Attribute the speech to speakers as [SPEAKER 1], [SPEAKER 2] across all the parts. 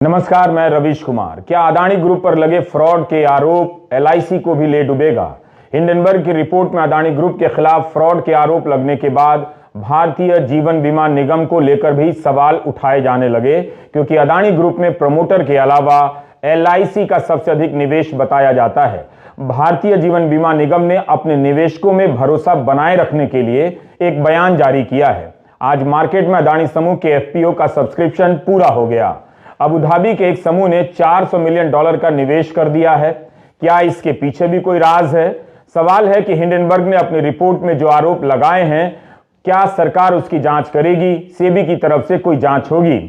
[SPEAKER 1] नमस्कार, मैं रवीश कुमार। क्या अदानी ग्रुप पर लगे फ्रॉड के आरोप एलआईसी को भी ले डूबेगा? हिंडनबर्ग की रिपोर्ट में अदानी ग्रुप के खिलाफ फ्रॉड के आरोप लगने के बाद भारतीय जीवन बीमा निगम को लेकर भी सवाल उठाए जाने लगे, क्योंकि अदानी ग्रुप में प्रमोटर के अलावा एलआईसी का सबसे अधिक निवेश बताया जाता है। भारतीय जीवन बीमा निगम ने अपने निवेशकों में भरोसा बनाए रखने के लिए एक बयान जारी किया है। आज मार्केट में अदानी समूह के एफपीओ का सब्सक्रिप्शन पूरा हो गया। अबू धाबी के एक समूह ने $400 मिलियन का निवेश कर दिया है। क्या इसके पीछे भी कोई राज है? सवाल है कि हिंडनबर्ग ने अपनी रिपोर्ट में जो आरोप लगाए हैं, क्या सरकार उसकी जांच करेगी? सेबी की तरफ से कोई जांच होगी?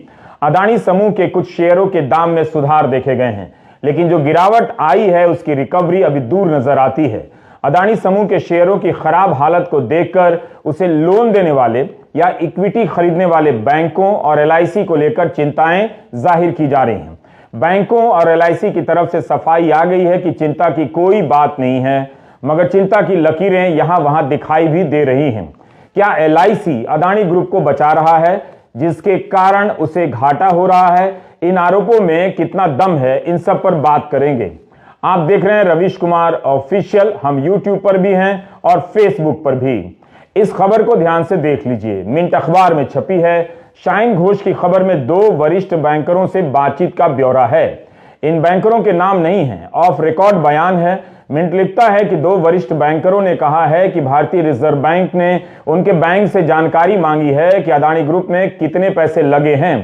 [SPEAKER 1] अदानी समूह के कुछ शेयरों के दाम में सुधार देखे गए हैं, लेकिन जो गिरावट आई है उसकी रिकवरी अभी दूर नजर आती है। अदानी समूह के शेयरों की खराब हालत को देखकर उसे लोन देने वाले या इक्विटी खरीदने वाले बैंकों और एलआईसी को लेकर चिंताएं जाहिर की जा रही हैं। बैंकों और एलआईसी की तरफ से सफाई आ गई है कि चिंता की कोई बात नहीं है, मगर चिंता की लकीरें यहां वहां दिखाई भी दे रही हैं। क्या एलआईसी अदानी ग्रुप को बचा रहा है, जिसके कारण उसे घाटा हो रहा है? इन आरोपों में कितना दम है, इन सब पर बात करेंगे। आप देख रहे हैं रवीश कुमार ऑफिशियल। हम यूट्यूब पर भी हैं और फेसबुक पर भी। इस खबर को ध्यान से देख लीजिए। मिंट अखबार में छपी है। शाइन घोष की खबर में 2 वरिष्ठ बैंकरों से बातचीत का ब्यौरा है। इन बैंकरों के नाम नहीं है, ऑफ रिकॉर्ड बयान है। मिंट लिखता है कि 2 वरिष्ठ बैंकरों ने कहा है कि भारतीय रिजर्व बैंक ने उनके बैंक से जानकारी मांगी है कि अदानी ग्रुप में कितने पैसे लगे हैं।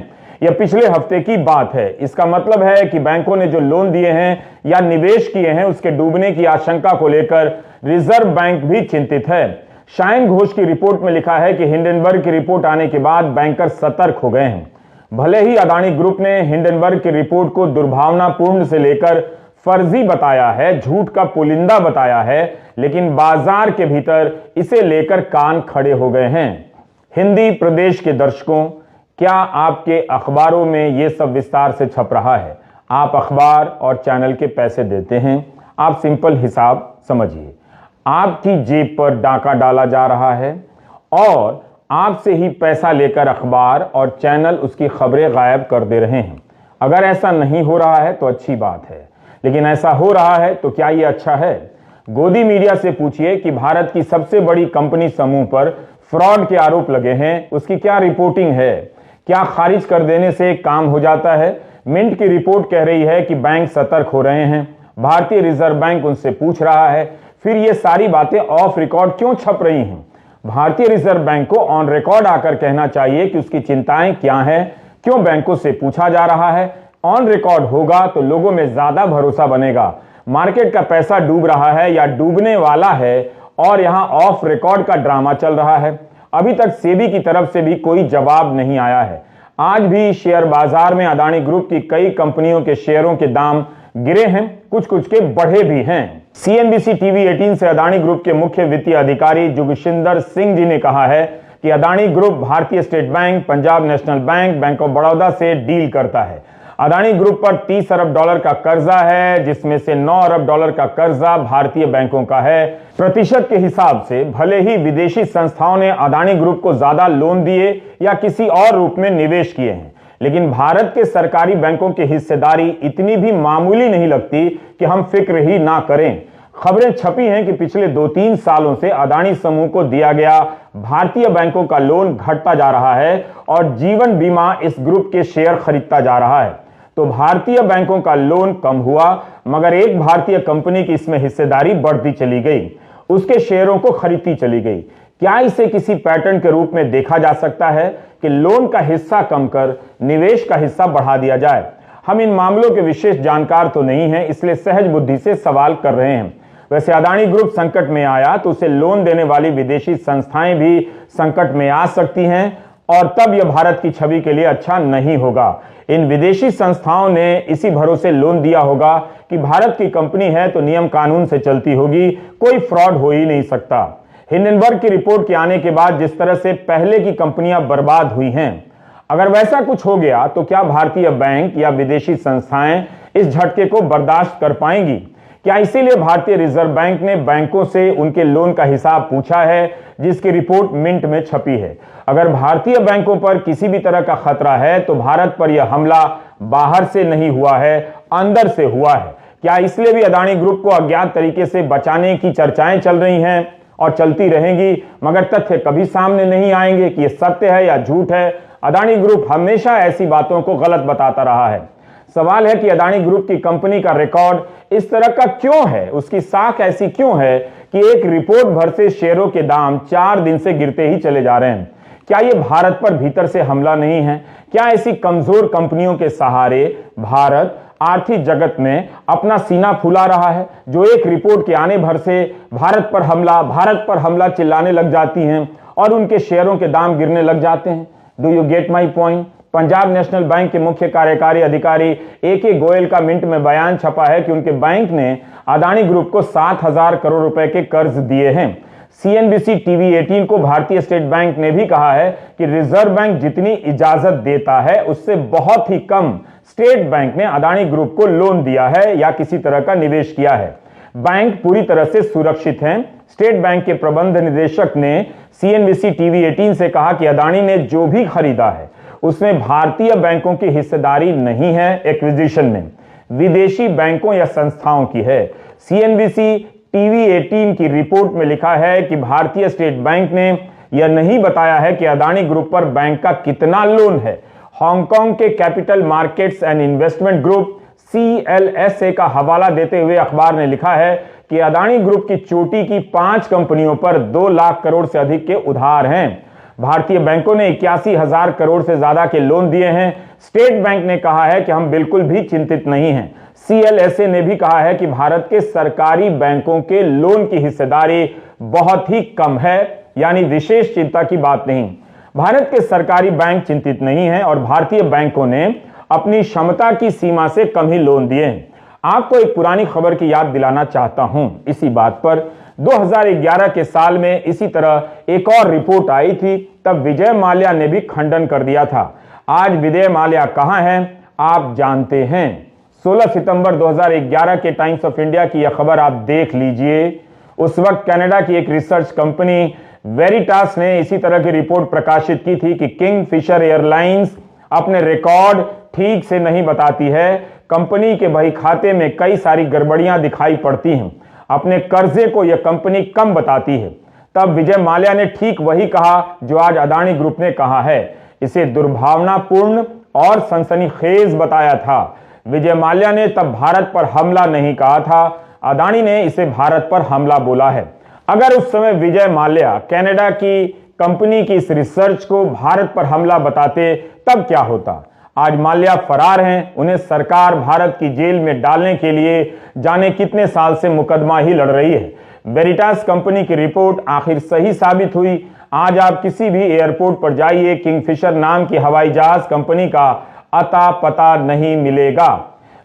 [SPEAKER 1] यह पिछले हफ्ते की बात है। इसका मतलब है कि बैंकों ने जो लोन दिए हैं या निवेश किए हैं, उसके डूबने की आशंका को लेकर रिजर्व बैंक भी चिंतित है। शाइन घोष की रिपोर्ट में लिखा है कि हिंडनबर्ग की रिपोर्ट आने के बाद बैंकर सतर्क हो गए हैं। भले ही अदानी ग्रुप ने हिंडनबर्ग की रिपोर्ट को दुर्भावनापूर्ण से लेकर फर्जी बताया है, झूठ का पुलिंदा बताया है, लेकिन बाजार के भीतर इसे लेकर कान खड़े हो गए हैं। हिंदी प्रदेश के दर्शकों, क्या आपके अखबारों में यह सब विस्तार से छप रहा है? आप अखबार और चैनल के पैसे देते हैं। आप सिंपल हिसाब समझिए, आपकी जेब पर डाका डाला जा रहा है और आपसे ही पैसा लेकर अखबार और चैनल उसकी खबरें गायब कर दे रहे हैं। अगर ऐसा नहीं हो रहा है तो अच्छी बात है, लेकिन ऐसा हो रहा है तो क्या यह अच्छा है? गोदी मीडिया से पूछिए कि भारत की सबसे बड़ी कंपनी समूह पर फ्रॉड के आरोप लगे हैं, उसकी क्या रिपोर्टिंग है? क्या खारिज कर देने से काम हो जाता है? मिंट की रिपोर्ट कह रही है कि बैंक सतर्क हो रहे हैं, भारतीय रिजर्व बैंक उनसे पूछ रहा है। फिर ये सारी बातें ऑफ रिकॉर्ड क्यों छप रही हैं? भारतीय रिजर्व बैंक को ऑन रिकॉर्ड आकर कहना चाहिए कि उसकी चिंताएं क्या हैं, क्यों बैंकों से पूछा जा रहा है। ऑन रिकॉर्ड होगा तो लोगों में ज्यादा भरोसा बनेगा। मार्केट का पैसा डूब रहा है या डूबने वाला है और यहां ऑफ रिकॉर्ड का ड्रामा चल रहा है। अभी तक सेबी की तरफ से भी कोई जवाब नहीं आया है। आज भी शेयर बाजार में अदानी ग्रुप की कई कंपनियों के शेयरों के दाम गिरे हैं, कुछ कुछ के बढ़े भी हैं। सीएनबीसी टीवी 18 से अदानी ग्रुप के मुख्य वित्तीय अधिकारी जुगशिंदर सिंह जी ने कहा है कि अदानी ग्रुप भारतीय state bank, Punjab national bank, bank of Baroda से डील करता है। अदानी ग्रुप पर $30 अरब का कर्जा है, जिसमें से $9 अरब का कर्जा भारतीय बैंकों का है। प्रतिशत के हिसाब से भले ही विदेशी संस्थाओं ने अदानी ग्रुप को ज्यादा लोन दिए या किसी और रूप में निवेश किए हैं, लेकिन भारत के सरकारी बैंकों की हिस्सेदारी इतनी भी मामूली नहीं लगती कि हम फिक्र ही ना करें। खबरें छपी हैं कि पिछले 2-3 सालों से अदानी समूह को दिया गया भारतीय बैंकों का लोन घटता जा रहा है और जीवन बीमा इस ग्रुप के शेयर खरीदता जा रहा है। तो भारतीय बैंकों का लोन कम हुआ, मगर एक भारतीय कंपनी की इसमें हिस्सेदारी बढ़ती चली गई, उसके शेयरों को खरीदती चली गई। क्या इसे किसी पैटर्न के रूप में देखा जा सकता है कि लोन का हिस्सा कम कर निवेश का हिस्सा बढ़ा दिया जाए? हम इन मामलों के विशेष जानकार तो नहीं हैं, इसलिए सहज बुद्धि से सवाल कर रहे हैं। वैसे अदानी ग्रुप संकट में आया तो उसे लोन देने वाली विदेशी संस्थाएं भी संकट में आ सकती हैं और तब यह भारत की छवि के लिए अच्छा नहीं होगा। इन विदेशी संस्थाओं ने इसी भरोसे लोन दिया होगा कि भारत की कंपनी है तो नियम कानून से चलती होगी, कोई फ्रॉड हो ही नहीं सकता। हिंडनबर्ग की रिपोर्ट के आने के बाद जिस तरह से पहले की कंपनियां बर्बाद हुई हैं, अगर वैसा कुछ हो गया तो क्या भारतीय बैंक या विदेशी संस्थाएं इस झटके को बर्दाश्त कर पाएंगी? क्या इसीलिए भारतीय रिजर्व बैंक ने बैंकों से उनके लोन का हिसाब पूछा है, जिसकी रिपोर्ट मिंट में छपी है? अगर भारतीय बैंकों पर किसी भी तरह का खतरा है तो भारत पर यह हमला बाहर से नहीं हुआ है, अंदर से हुआ है। क्या इसलिए भी अदानी ग्रुप को अज्ञात तरीके से बचाने की चर्चाएं चल रही हैं और चलती रहेंगी, मगर तथ्य कभी सामने नहीं आएंगे कि यह सत्य है या झूठ है? अदानी ग्रुप हमेशा ऐसी बातों को गलत बताता रहा है। सवाल है कि अदानी ग्रुप की कंपनी का रिकॉर्ड इस तरह का क्यों है, उसकी साख ऐसी क्यों है कि एक रिपोर्ट भर से शेयरों के दाम 4 दिन से गिरते ही चले जा रहे हैं? क्या यह भारत पर भीतर से हमला नहीं है? क्या ऐसी कमजोर कंपनियों के सहारे भारत आर्थिक जगत में अपना सीना फुला रहा है, जो एक रिपोर्ट के आने भर से भारत पर हमला चिल्लाने लग जाती हैं और उनके शेयरों के दाम गिरने लग जाते हैं? Do you get my point? Punjab national bank के मुख्य कार्यकारी अधिकारी AK गोयल का मिंट में बयान छपा है कि उनके बैंक ने अदानी ग्रुप को 7,000 करोड़ रुपए के कर्ज दिए हैं। CNBC TV 18 को भारतीय स्टेट बैंक ने भी कहा है कि रिजर्व बैंक जितनी इजाजत देता है उससे बहुत ही कम स्टेट बैंक ने अदानी ग्रुप को लोन दिया है या किसी तरह का निवेश किया है। बैंक पूरी तरह से सुरक्षित हैं। स्टेट बैंक के प्रबंध निदेशक ने CNBC TV 18 से कहा कि अदानी ने जो भी खरीदा है उसमें भारतीय बैंकों की हिस्सेदारी नहीं है, एक्विजिशन में विदेशी बैंकों या संस्थाओं की है। CNBC TV 18 की रिपोर्ट में लिखा है कि भारतीय स्टेट बैंक ने यह नहीं बताया है कि अदानी ग्रुप पर बैंक का कितना लोन है। हांगकांग के capital markets and investment group CLSA का हवाला देते हुए अखबार ने लिखा है कि अदानी ग्रुप की चोटी की 5 कंपनियों पर 2 लाख करोड़ से अधिक के उधार हैं। भारतीय बैंकों ने 81,000 करोड़ से ज्यादा के लोन दिए हैं। स्टेट बैंक ने कहा है कि हम बिल्कुल भी चिंतित नहीं हैं। CLSA ने भी कहा है कि भारत के सरकारी बैंकों के लोन की हिस्सेदारी बहुत ही कम है, यानी विशेष चिंता की बात नहीं। भारत के सरकारी बैंक चिंतित नहीं हैं और भारतीय बैंकों ने अपनी क्षमता की सीमा से कम ही लोन दिए हैं। आपको एक पुरानी खबर की याद दिलाना चाहता हूं इसी बात पर। 2011 के साल में इसी तरह एक और रिपोर्ट आई थी, तब विजय माल्या ने भी खंडन कर दिया था। आज विजय माल्या कहां हैं आप जानते हैं? 16 सितंबर 2011 के टाइम्स ऑफ इंडिया की यह खबर आप देख लीजिए। उस वक्त कनाडा की एक रिसर्च कंपनी वेरिटास ने इसी तरह की रिपोर्ट प्रकाशित की थी कि किंगफिशर एयरलाइंस अपने रिकॉर्ड ठीक से नहीं बताती है। कंपनी के बही खाते में कई सारी गड़बड़ियां दिखाई पड़ती हैं। अपने कर्जे को यह कंपनी कम बताती है। तब विजय माल्या ने ठीक वही कहा जो आज अदानी ग्रुप ने कहा है। इसे दुर्भावनापूर्ण और सनसनीखेज बताया था। विजय माल्या ने तब भारत पर हमला नहीं कहा था, अदानी ने इसे भारत पर हमला बोला है। अगर उस समय विजय माल्या कनाडा की कंपनी की इस रिसर्च को भारत पर हमला बताते तब क्या होता? आज माल्या फरार हैं, उन्हें सरकार भारत की जेल में डालने के लिए जाने कितने साल से मुकदमा ही लड़ रही है। वेरिटास कंपनी की रिपोर्ट आखिर सही साबित हुई। आज आप किसी भी एयरपोर्ट पर जाइए, किंगफिशर नाम की हवाई जहाज कंपनी का अता पता नहीं मिलेगा।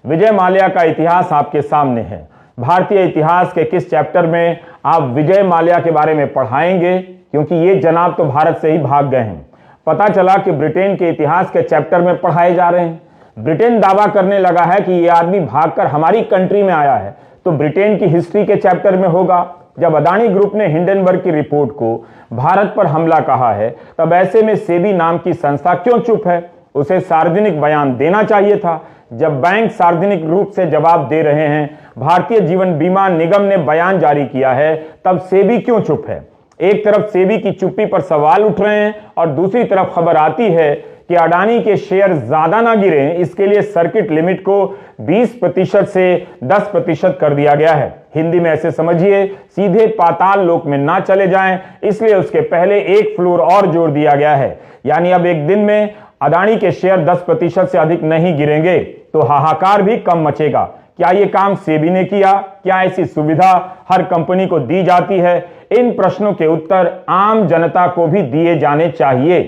[SPEAKER 1] विजय माल्या का इतिहास आपके सामने है। भारतीय इतिहास के किस चैप्टर में आप विजय माल्या के बारे में पढ़ाएंगे? क्योंकि ये जनाब तो भारत से ही भाग गए हैं। पता चला कि ब्रिटेन के इतिहास के चैप्टर में पढ़ाए जा रहे हैं। ब्रिटेन दावा करने लगा है कि यह आदमी भागकर हमारी कंट्री में आया है, तो ब्रिटेन की हिस्ट्री के चैप्टर में होगा। जब अदानी ग्रुप ने हिंडनबर्ग की रिपोर्ट को भारत पर हमला कहा है, तब ऐसे में सेबी नाम की संस्था क्यों चुप है? उसे सार्वजनिक बयान देना चाहिए था। जब बैंक सार्वजनिक रूप से जवाब दे रहे हैं, भारतीय जीवन बीमा निगम ने बयान जारी किया है, तब सेबी क्यों चुप है? एक तरफ सेबी की चुप्पी पर सवाल उठ रहे हैं और दूसरी तरफ खबर आती है कि अडानी के शेयर ज्यादा ना गिरें, इसके लिए सर्किट लिमिट को 20% से 10% कर दिया गया है। हिंदी में ऐसे समझिए, सीधे पाताल लोक में ना चले जाएं, इसलिए उसके पहले एक फ्लोर और जोड़ दिया गया है। यानी अब एक दिन में अडानी के शेयर 10% से अधिक नहीं गिरेंगे तो हाहाकार भी कम मचेगा। क्या यह काम सेबी ने किया? क्या ऐसी सुविधा हर कंपनी को दी जाती है? इन प्रश्नों के उत्तर आम जनता को भी दिए जाने चाहिए।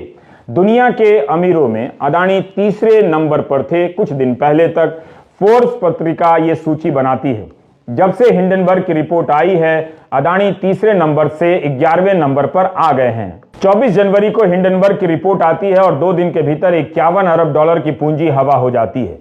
[SPEAKER 1] दुनिया के अमीरों में अडानी तीसरे नंबर पर थे। कुछ दिन पहले तक फोर्ब्स पत्रिका यह सूची बनाती है। जब से हिंडनबर्ग की रिपोर्ट आई है, अडानी तीसरे नंबर से 11वें नंबर पर आ गए हैं। 24 जनवरी को हिंडनबर्ग की रिपोर्ट आती है और 2 दिन के भीतर $51 अरब की पूंजी हवा हो जाती है।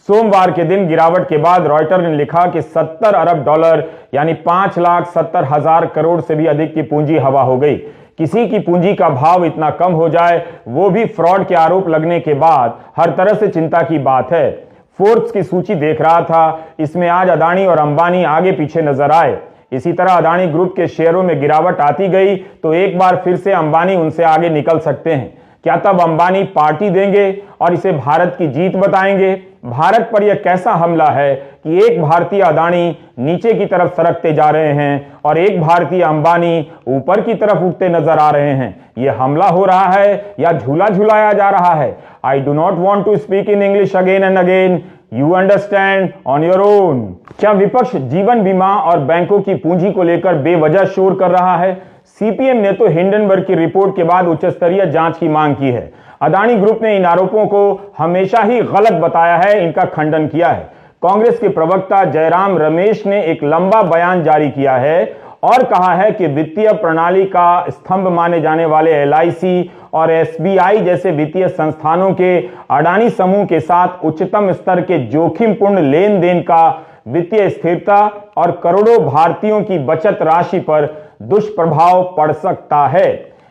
[SPEAKER 1] सोमवार के दिन गिरावट के बाद रॉयटर ने लिखा कि 70 अरब डॉलर यानी 5,70,000 करोड़ से भी अधिक की पूंजी हवा हो गई। किसी की पूंजी का भाव इतना कम हो जाए, वो भी फ्रॉड के आरोप लगने के बाद, हर तरह से चिंता की बात है। फोर्ब्स की सूची देख रहा था, इसमें आज अदानी और अंबानी आगे पीछे नजर आए। इसी तरह अदानी ग्रुप के शेयरों में गिरावट आती गई तो एक बार फिर से अंबानी उनसे आगे निकल सकते हैं। क्या तब अंबानी पार्टी देंगे और इसे भारत की जीत बताएंगे? भारत पर यह कैसा हमला है कि एक भारतीय अदानी नीचे की तरफ सरकते जा रहे हैं और एक भारतीय अंबानी ऊपर की तरफ उठते नजर आ रहे हैं? यह हमला हो रहा है या झूला झुलाया जा रहा है? I do not want to speak in English again and again, you understand on your own. क्या विपक्ष जीवन बीमा और बैंकों की पूंजी को लेकर बेवजह शोर कर रहा है? सीपीएम ने तो हिंडनबर्ग की रिपोर्ट के बाद उच्च स्तरीय जांच की मांग की है। अदानी ग्रुप ने इन आरोपों को हमेशा ही गलत बताया है, इनका खंडन किया है। कांग्रेस के प्रवक्ता जयराम रमेश ने एक लंबा बयान जारी किया है और कहा है कि वित्तीय प्रणाली का स्तंभ माने जाने वाले एलआईसी और एसबीआई जैसे वित्तीय संस्थानों के अडानी समूह के साथ उच्चतम स्तर के जोखिमपूर्ण लेन देन का वित्तीय स्थिरता और करोड़ों भारतीयों की बचत राशि पर दुष्प्रभाव पड़ सकता है।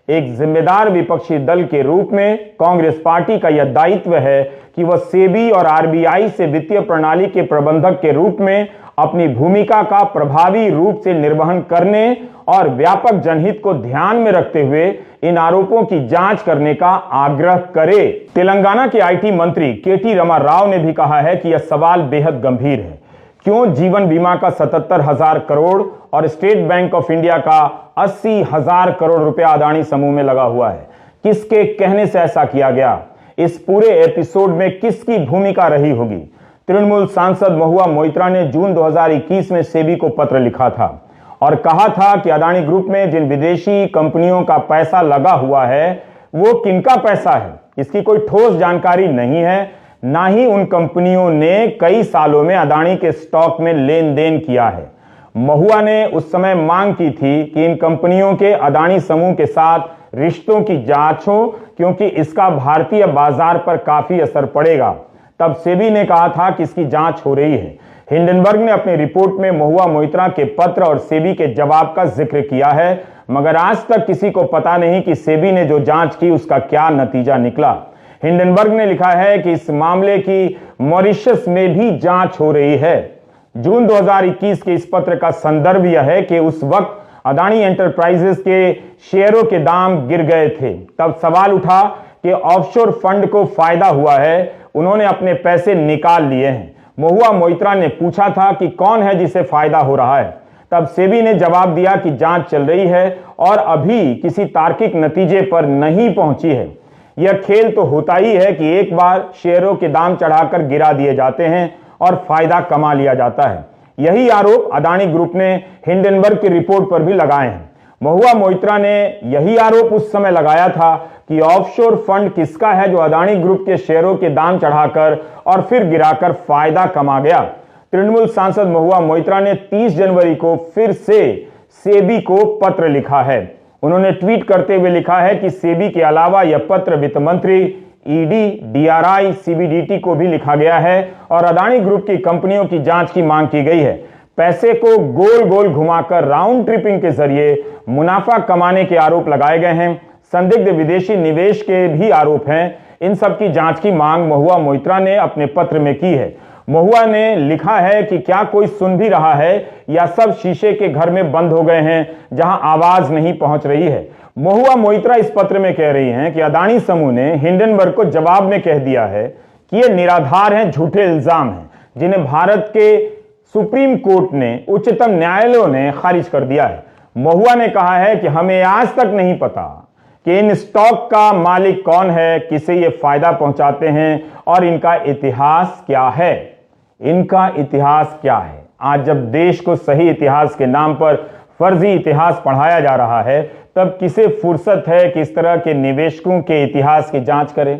[SPEAKER 1] एक जिम्मेदार विपक्षी दल के रूप में कांग्रेस पार्टी का यह दायित्व है कि वह सेबी और आरबीआई से वित्तीय प्रणाली के प्रबंधक के रूप में अपनी भूमिका का प्रभावी रूप से निर्वहन करने और व्यापक जनहित को ध्यान में रखते हुए इन आरोपों की जांच करने का आग्रह करे। तेलंगाना के आईटी मंत्री केटी रमा राव ने भी कहा है कि यह सवाल बेहद गंभीर है। क्यों जीवन बीमा का 77,000 करोड़ और स्टेट बैंक ऑफ इंडिया का 80,000 करोड़ रुपया अदानी समूह में लगा हुआ है? किसके कहने से ऐसा किया गया? इस पूरे एपिसोड में किसकी भूमिका रही होगी? तृणमूल सांसद महुआ मोइत्रा ने जून 2021 में सेबी को पत्र लिखा था और कहा था कि अदानी ग्रुप में जिन विदेशी कंपनियों का पैसा लगा हुआ है वो किनका पैसा है, इसकी कोई ठोस जानकारी नहीं है। ना ही उन कंपनियों ने कई सालों में अदानी के स्टॉक में लेन देन किया है। महुआ ने उस समय मांग की थी कि इन कंपनियों के अदानी समूह के साथ रिश्तों की जांच हो, क्योंकि इसका भारतीय बाजार पर काफी असर पड़ेगा। तब सेबी ने कहा था कि इसकी जांच हो रही है। हिंडनबर्ग ने अपनी रिपोर्ट में महुआ मोइत्रा के पत्र और सेबी के जवाब का जिक्र किया है, मगर आज तक किसी को पता नहीं कि सेबी ने जो जांच की उसका क्या नतीजा निकला। हिंडनबर्ग ने लिखा है कि इस मामले की मॉरिशस में भी जांच हो रही है। जून 2021 के इस पत्र का संदर्भ यह है कि उस वक्त अदानी एंटरप्राइजेस के शेयरों के दाम गिर गए थे। तब सवाल उठा कि ऑफशोर फंड को फायदा हुआ है, उन्होंने अपने पैसे निकाल लिए हैं। महुआ मोइत्रा ने पूछा था कि कौन है जिसे फायदा हो रहा है। तब सेबी ने जवाब दिया कि जांच चल रही है और अभी किसी तार्किक नतीजे पर नहीं पहुंची है। यह खेल तो होता ही है कि एक बार शेयरों के दाम चढ़ाकर गिरा दिए जाते हैं और फायदा कमा लिया जाता है। यही आरोप अदानी ग्रुप ने हिंडनबर्ग की रिपोर्ट पर भी लगाए हैं। महुआ मोइत्रा ने यही आरोप उस समय लगाया था कि ऑफशोर फंड किसका है जो अदानी ग्रुप के शेयरों के दाम चढ़ाकर और फिर गिराकर फायदा कमा गया। तृणमूल सांसद महुआ मोइत्रा ने 30 जनवरी को फिर से सेबी को पत्र लिखा है। उन्होंने ट्वीट करते हुए लिखा है कि सेबी के अलावा यह पत्र वित्त मंत्री, ईडी, डीआरआई, सीबीडीटी को भी लिखा गया है और अदानी ग्रुप की कंपनियों की जांच की मांग की गई है। पैसे को गोल गोल घुमाकर राउंड ट्रिपिंग के जरिए मुनाफा कमाने के आरोप लगाए गए हैं। संदिग्ध विदेशी निवेश के भी आरोप हैं। इन सब की जांच की मांग महुआ मोइत्रा ने अपने पत्र में की है। महुआ ने लिखा है कि क्या कोई सुन भी रहा है या सब शीशे के घर में बंद हो गए हैं जहां आवाज नहीं पहुंच रही है। महुआ मोइत्रा इस पत्र में कह रही हैं कि अदानी समूह ने हिंडनबर्ग को जवाब में कह दिया है कि ये निराधार हैं, झूठे इल्जाम हैं, जिन्हें भारत के सुप्रीम कोर्ट ने, उच्चतम न्यायालय ने खारिज कर दिया है। महुआ ने कहा है कि हमें आज तक नहीं पता कि इन स्टॉक का मालिक कौन है, किसे ये फायदा पहुंचाते हैं और इनका इतिहास क्या है। इनका इतिहास क्या है? आज जब देश को सही इतिहास के नाम पर फर्जी इतिहास पढ़ाया जा रहा है, तब किसे फुर्सत है कि इस तरह के निवेशकों के इतिहास की जांच करें।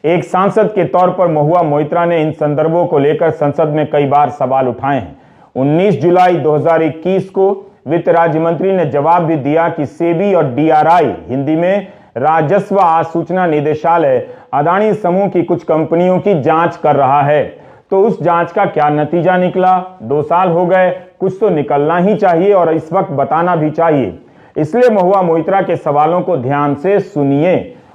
[SPEAKER 1] एक सांसद के तौर पर महुआ मोइत्रा ने इन संदर्भों को लेकर संसद में कई बार सवाल उठाए हैं। 19 जुलाई 2021 को वित्त राज्य मंत्री ने जवाब भी दिया कि सेबी और डीआरआई, हिंदी में राजस्व आसूचना निदेशालय, अदानी समूह की कुछ कंपनियों की जांच कर रहा है। तो उस जांच का क्या नतीजा निकला? 2 साल हो गए, कुछ तो निकलना ही चाहिए और इस वक्त बताना भी चाहिए। इसलिए महुआ मोइत्रा के सवालों को ध्यान से सुनिए।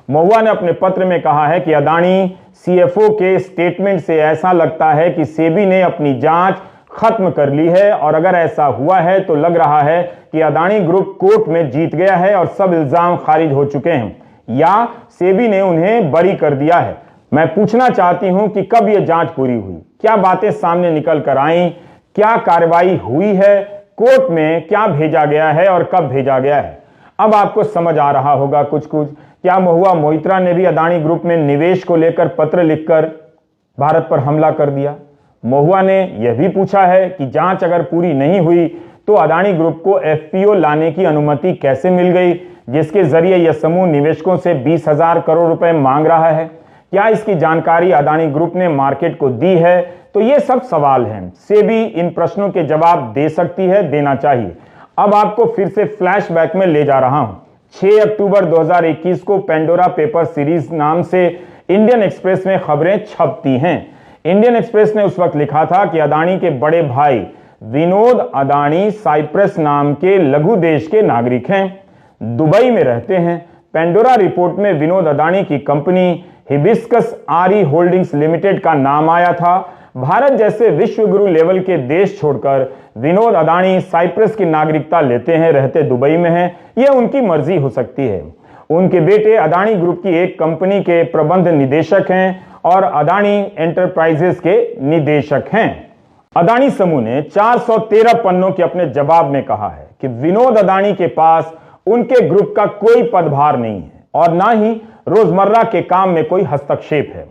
[SPEAKER 1] महुआ ने अपने पत्र में कहा है कि अदानी सीएफओ के स्टेटमेंट से ऐसा लगता है कि सेबी ने अपनी जांच खत्म कर ली है, और अगर ऐसा हुआ है तो लग रहा है कि अदानी ग्रुप कोर्ट में जीत गया है और सब इल्जाम खारिज हो चुके हैं, या सेबी ने उन्हें बरी कर दिया है। मैं पूछना चाहती हूं कि कब यह जांच पूरी हुई, क्या बातें सामने निकल कर आई, क्या कार्रवाई हुई है, कोर्ट में क्या भेजा गया है और कब भेजा गया है? अब आपको समझ आ रहा होगा कुछ कुछ। क्या महुआ मोइत्रा ने भी अदानी ग्रुप में निवेश को लेकर पत्र लिखकर भारत पर हमला कर दिया? महुआ ने यह भी पूछा है कि जांच अगर पूरी नहीं हुई तो अदानी ग्रुप को एफपीओ लाने की अनुमति कैसे मिल गई, जिसके जरिए यह समूह निवेशकों से 20,000 करोड़ रुपए मांग रहा है? क्या इसकी जानकारी अदानी ग्रुप ने मार्केट को दी है? तो ये सब सवाल हैं। सेबी इन प्रश्नों के जवाब दे सकती है, देना चाहिए। अब आपको फिर से फ्लैशबैक में ले जा रहा हूं। 6 अक्टूबर 2021 को पेंडोरा पेपर सीरीज नाम से इंडियन एक्सप्रेस में खबरें छपती हैं। इंडियन एक्सप्रेस ने उस वक्त लिखा था कि अदानी के बड़े भाई विनोद अदानी साइप्रस नाम के लघु देश के नागरिक हैं, दुबई में रहते हैं। पेंडोरा रिपोर्ट में विनोद अदानी की कंपनी हिबिस्कस आरी होल्डिंग्स लिमिटेड का नाम आया था। भारत जैसे विश्वगुरु लेवल के देश छोड़कर विनोद अदानी साइप्रस की नागरिकता लेते हैं, रहते दुबई में हैं। यह उनकी मर्जी हो सकती है। उनके बेटे अदानी ग्रुप की एक कंपनी के प्रबंध निदेशक हैं और अदानी एंटरप्राइजेस के निदेशक हैं। अदानी समूह ने 413 पन्नों के अपने जवाब में कहा है कि विनोद अदानी के पास उनके ग्रुप का कोई पदभार नहीं है और ना ही रोजमर्रा के काम में कोई हस्तक्षेप है।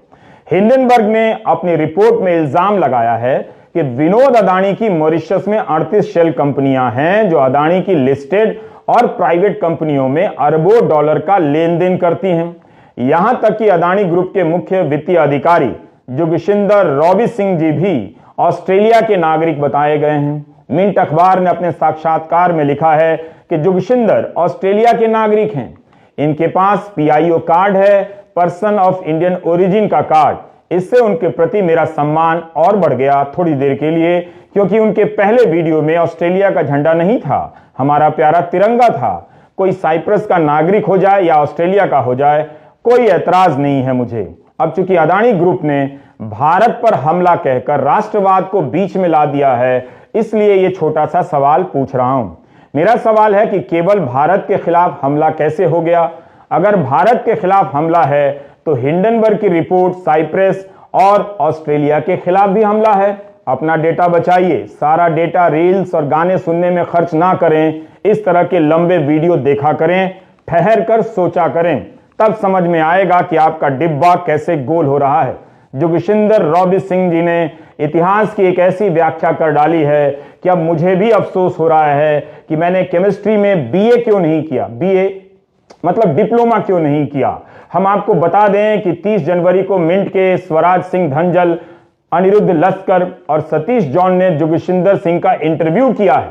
[SPEAKER 1] हिंडनबर्ग ने अपनी रिपोर्ट में इल्जाम लगाया है कि विनोद अदानी की मॉरिशस में 38 शेल कंपनियां हैं जो अदानी की लिस्टेड और प्राइवेट कंपनियों में अरबों डॉलर का लेन देन करती हैं। यहां तक कि अदानी ग्रुप के मुख्य वित्तीय अधिकारी जोगिशिंदर रॉबी सिंह जी भी ऑस्ट्रेलिया के नागरिक बताए गए हैं। मिंट अखबार ने अपने साक्षात्कार में लिखा है कि जोगिशिंदर ऑस्ट्रेलिया के नागरिक हैं। इनके पास पीआईओ कार्ड है, पर्सन ऑफ इंडियन ओरिजिन का कार्ड। इससे उनके प्रति मेरा सम्मान और बढ़ गया थोड़ी देर के लिए, क्योंकि उनके पहले वीडियो में ऑस्ट्रेलिया का झंडा नहीं था, हमारा प्यारा तिरंगा था। कोई साइप्रस का नागरिक हो जाए या ऑस्ट्रेलिया का हो जाए, कोई ऐतराज नहीं है मुझे। अब चूंकि अदानी ग्रुप ने भारत पर हमला कहकर राष्ट्रवाद को बीच में ला दिया है, इसलिए यह छोटा सा सवाल पूछ रहा हूं। मेरा सवाल है कि केवल भारत के खिलाफ हमला कैसे हो गया? अगर भारत के खिलाफ हमला है तो हिंडनबर्ग की रिपोर्ट साइप्रस और ऑस्ट्रेलिया के खिलाफ भी हमला है। अपना डेटा बचाइए, सारा डेटा रील्स और गाने सुनने में खर्च ना करें। इस तरह के लंबे वीडियो देखा करें, ठहर कर सोचा करें, तब समझ में आएगा कि आपका डिब्बा कैसे गोल हो रहा है। जोगिशिंदर रॉबी सिंह जी ने इतिहास की एक ऐसी व्याख्या कर डाली है कि अब मुझे भी अफसोस हो रहा है कि मैंने केमिस्ट्री में बीए क्यों नहीं किया, बीए मतलब डिप्लोमा क्यों नहीं किया। हम आपको बता दें कि 30 जनवरी को मिंट के स्वराज सिंह धनजल, अनिरुद्ध लस्कर और सतीश जॉन ने जोगिशिंदर सिंह का इंटरव्यू किया है।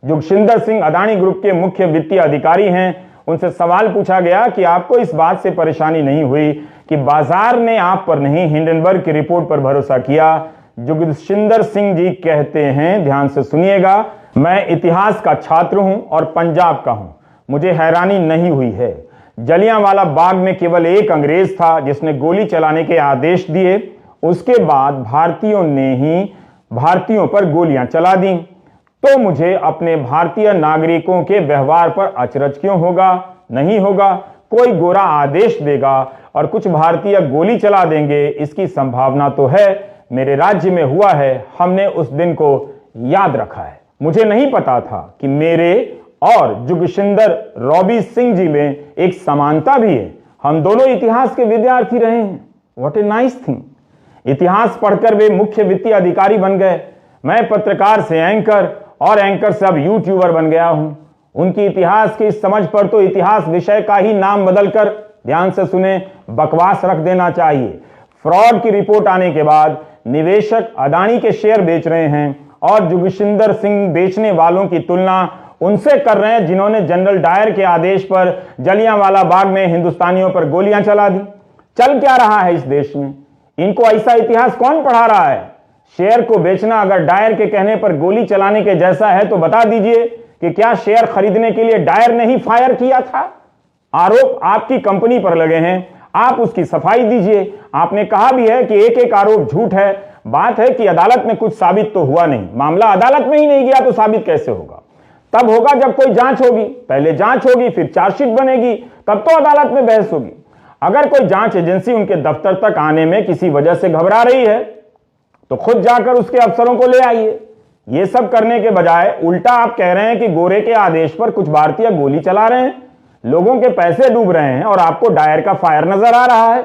[SPEAKER 1] जोगिशिंदर सिंह अदानी ग्रुप के मुख्य वित्तीय अधिकारी हैं। उनसे सवाल पूछा गया कि आपको इस बात से परेशानी नहीं हुई कि बाजार ने आप पर नहीं, हिंडनबर्ग की रिपोर्ट पर भरोसा किया? जोगिशिंदर सिंह जी कहते हैं, ध्यान से सुनिएगा, मैं इतिहास का छात्र हूं और पंजाब का हूं। मुझे हैरानी नहीं हुई है। जलियांवाला बाग में केवल एक अंग्रेज था जिसने गोली चलाने के आदेश दिए। उसके बाद भारतीयों ने ही भारतीयों पर गोलियां चला दी। तो मुझे अपने भारतीय नागरिकों के व्यवहार पर अचरज क्यों होगा? नहीं होगा। कोई गोरा आदेश देगा और कुछ भारतीय गोली चला देंगे, इसकी संभावना तो है। मेरे राज्य में हुआ है, हमने उस दिन को याद रखा है। मुझे नहीं पता था कि मेरे और जोगिशिंदर रॉबी सिंह जी में एक समानता भी है। हम दोनों इतिहास के विद्यार्थी रहे हैं। What a nice thing. इतिहास पढ़कर वे मुख्य वित्तीय अधिकारी बन गए। मैं पत्रकार से एंकर और एंकर से अब यूट्यूबर बन गया हूं। उनकी इतिहास की समझ पर तो इतिहास विषय का ही नाम बदलकर, ध्यान से सुने, बकवास रख देना चाहिए। फ्रॉड की रिपोर्ट आने के बाद निवेशक अदानी के शेयर बेच रहे हैं और जोगिशिंदर सिंह बेचने वालों की तुलना उनसे कर रहे हैं जिन्होंने जनरल डायर के आदेश पर जलियांवाला बाग में हिंदुस्तानियों पर गोलियां चला दी। चल क्या रहा है इस देश में? इनको ऐसा इतिहास कौन पढ़ा रहा है? शेयर को बेचना अगर डायर के कहने पर गोली चलाने के जैसा है तो बता दीजिए कि क्या शेयर खरीदने के लिए डायर ने ही फायर किया था? आरोप आपकी कंपनी पर लगे हैं, आप उसकी सफाई दीजिए। आपने कहा भी है कि एक एक आरोप झूठ है। बात है कि अदालत में कुछ साबित तो हुआ नहीं। मामला अदालत में ही नहीं गया तो साबित कैसे होगा? तब होगा जब कोई जांच होगी। पहले जांच होगी, फिर चार्जशीट बनेगी, तब तो अदालत में बहस होगी। अगर कोई जांच एजेंसी उनके दफ्तर तक आने में किसी वजह से घबरा रही है तो खुद जाकर उसके अफसरों को ले आइए। यह सब करने के बजाय उल्टा आप कह रहे हैं कि गोरे के आदेश पर कुछ भारतीय गोली चला रहे हैं, लोगों के पैसे डूब रहे हैं और आपको डायर का फायर नजर आ रहा है।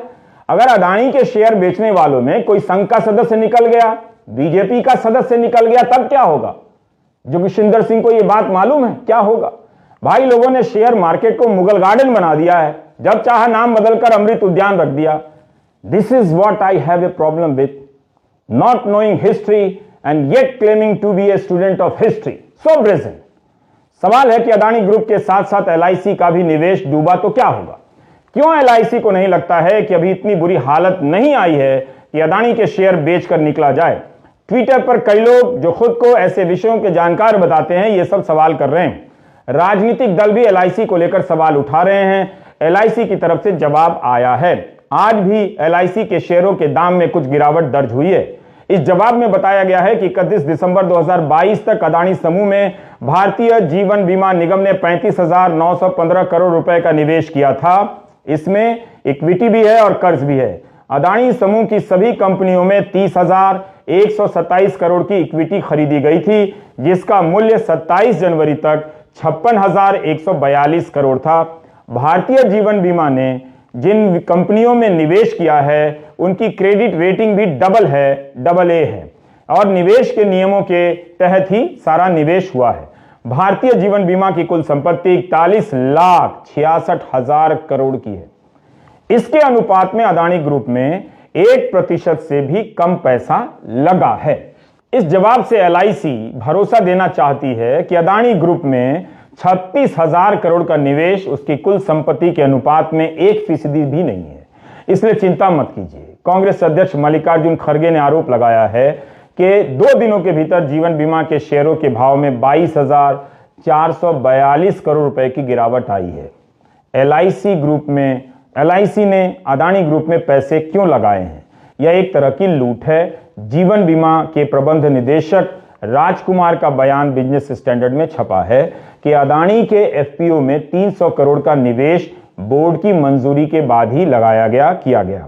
[SPEAKER 1] अगर अदानी के शेयर बेचने वालों में कोई संघ का सदस्य निकल गया, बीजेपी का सदस्य निकल गया, तब क्या होगा? जोगिशिंदर सिंह को यह बात मालूम है क्या होगा? भाई, लोगों ने शेयर मार्केट को मुगल गार्डन बना दिया है, जब चाहा नाम बदलकर अमृत उद्यान रख दिया। This is what I have a problem with, not knowing history and yet claiming to be a student of history. So brazen. सवाल है कि अदानी ग्रुप के साथ साथ एलआईसी का भी निवेश डूबा तो क्या होगा? क्यों एलआईसी को नहीं लगता है कि अभी इतनी बुरी हालत नहीं आई है कि अदानी के शेयर बेचकर निकला जाए? ट्विटर पर कई लोग जो खुद को ऐसे विषयों के जानकार बताते हैं, ये सब सवाल कर रहे हैं। राजनीतिक दल भी एलआईसी को लेकर सवाल उठा रहे हैं। एलआईसी की तरफ से जवाब आया है। आज भी एलआईसी के शेयरों के दाम में कुछ गिरावट दर्ज हुई है। इस जवाब में बताया गया है कि 31 दिसंबर 2022 तक अदानी समूह में भारतीय जीवन बीमा निगम ने 35,915 करोड़ रुपए का निवेश किया था। इसमें इक्विटी भी है और कर्ज भी है। अदानी समूह की सभी कंपनियों में 30,127 करोड़ की इक्विटी खरीदी गई थी, जिसका मूल्य 27 जनवरी तक 56,142 करोड़ था। भारतीय जीवन बीमा ने जिन कंपनियों में निवेश किया है उनकी क्रेडिट रेटिंग भी डबल है, AA है, और निवेश के नियमों के तहत ही सारा निवेश हुआ है। भारतीय जीवन बीमा की कुल संपत्ति 41,66,000 करोड़ की है। इसके अनुपात में अदानी ग्रुप में 1% से भी कम पैसा लगा है। इस जवाब से एलआईसी भरोसा देना चाहती है कि अदानी ग्रुप में 36,000 करोड़ का निवेश उसकी कुल संपत्ति के अनुपात में 1% भी नहीं है। इसलिए चिंता मत कीजिए। कांग्रेस अध्यक्ष मल्लिकार्जुन खड़गे ने आरोप लगाया है कि 2 दिनों के भीतर जीवन बीमा के शेयरों के भाव में 22,442 करोड़ रुपए की गिरावट आई है। एलआईसी ने अदानी ग्रुप में पैसे क्यों लगाए हैं? यह एक तरह की लूट है। जीवन बीमा के प्रबंध निदेशक राजकुमार का बयान बिजनेस स्टैंडर्ड में छपा है कि अदानी के एफपीओ में 300 करोड़ का निवेश बोर्ड की मंजूरी के बाद ही किया गया।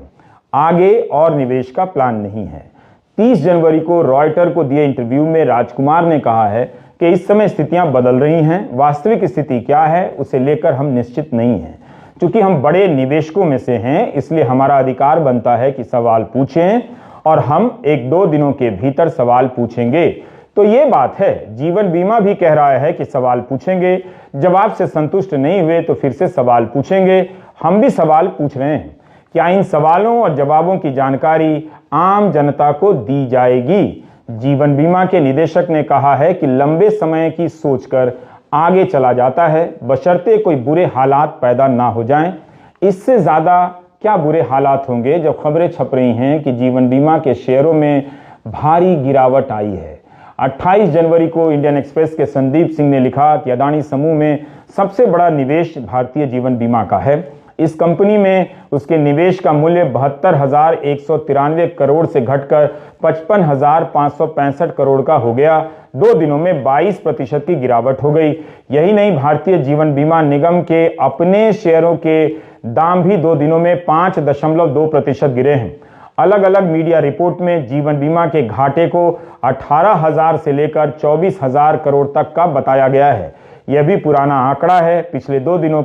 [SPEAKER 1] आगे और निवेश का प्लान नहीं है। 30 जनवरी को रॉयटर को दिए इंटरव्यू में राजकुमार ने कहा है कि इस समय स्थितियां बदल रही हैं। वास्तविक स्थिति क्या है उसे लेकर हम निश्चित नहीं हैं। क्योंकि हम बड़े निवेशकों में से हैं, इसलिए हमारा अधिकार बनता है कि सवाल पूछें, और हम 1-2 दिनों के भीतर सवाल पूछेंगे। तो ये बात है। जीवन बीमा भी कह रहा है कि सवाल पूछेंगे, जवाब से संतुष्ट नहीं हुए तो फिर से सवाल पूछेंगे। हम भी सवाल पूछ रहे हैं। क्या इन सवालों और जवाबों की जानकारी आम जनता को दी जाएगी? जीवन बीमा के निदेशक ने कहा है कि लंबे समय की सोचकर आगे चला जाता है, बशर्ते कोई बुरे हालात पैदा ना हो जाएं। इससे ज्यादा क्या बुरे हालात होंगे जब खबरें छप रही हैं कि जीवन बीमा के शेयरों में भारी गिरावट आई है। 28 जनवरी को इंडियन एक्सप्रेस के संदीप सिंह ने लिखा कि अदानी समूह में सबसे बड़ा निवेश भारतीय जीवन बीमा का है। इस कंपनी में उसके निवेश का मूल्य 72,193 करोड़ से घटकर 55,565 करोड़ का हो गया। 2 दिनों में 22% की गिरावट हो गई। यही नहीं, भारतीय जीवन बीमा निगम के अपने शेयरों के दाम भी 2 दिनों में 5.2% गिरे हैं। अलग अलग मीडिया रिपोर्ट में जीवन बीमा के घाटे को 18,000 से लेकर 24,000 करोड़ तक का बताया गया है। यह भी पुराना आंकड़ा है। पिछले 2 दिनों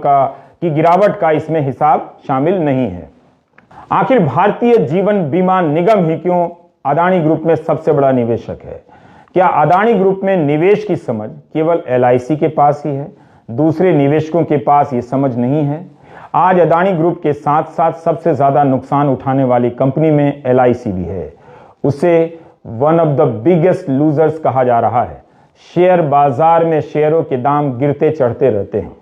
[SPEAKER 1] की गिरावट का इसमें हिसाब शामिल नहीं है। आखिर भारतीय जीवन बीमा निगम ही क्यों अदानी ग्रुप में सबसे बड़ा निवेशक है? क्या अदानी ग्रुप में निवेश की समझ केवल एलआईसी के पास ही है? दूसरे निवेशकों के पास ये समझ नहीं है? आज अदानी ग्रुप के साथ साथ सबसे ज्यादा नुकसान उठाने वाली कंपनी में एलआईसी भी है। उसे one of the biggest losers कहा जा रहा है। शेयर बाजार में शेयरों के दाम गिरते चढ़ते रहते हैं,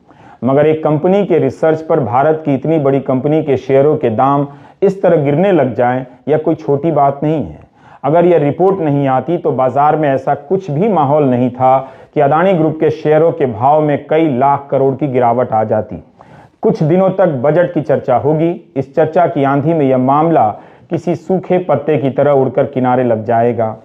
[SPEAKER 1] मगर एक कंपनी के रिसर्च पर भारत की इतनी बड़ी कंपनी के शेयरों के दाम इस तरह गिरने लग जाएं, यह कोई छोटी बात नहीं है। अगर यह रिपोर्ट नहीं आती तो बाजार में ऐसा कुछ भी माहौल नहीं था कि अदानी ग्रुप के शेयरों के भाव में कई लाख करोड़ की गिरावट आ जाती। कुछ दिनों तक बजट की चर्चा होगी। इस चर्चा की आंधी में यह मामला किसी सूखे पत्ते की तरह उड़कर किनारे लग जाएगा।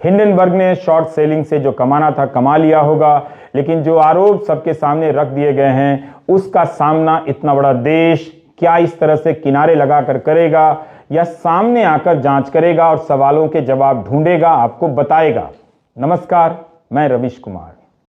[SPEAKER 1] हिंडनबर्ग ने शॉर्ट सेलिंग से जो कमाना था कमा लिया होगा, लेकिन जो आरोप सबके सामने रख दिए गए हैं उसका सामना इतना बड़ा देश क्या इस तरह से किनारे लगाकर करेगा या सामने आकर जांच करेगा और सवालों के जवाब ढूंढेगा, आपको बताएगा। नमस्कार, मैं रविश कुमार।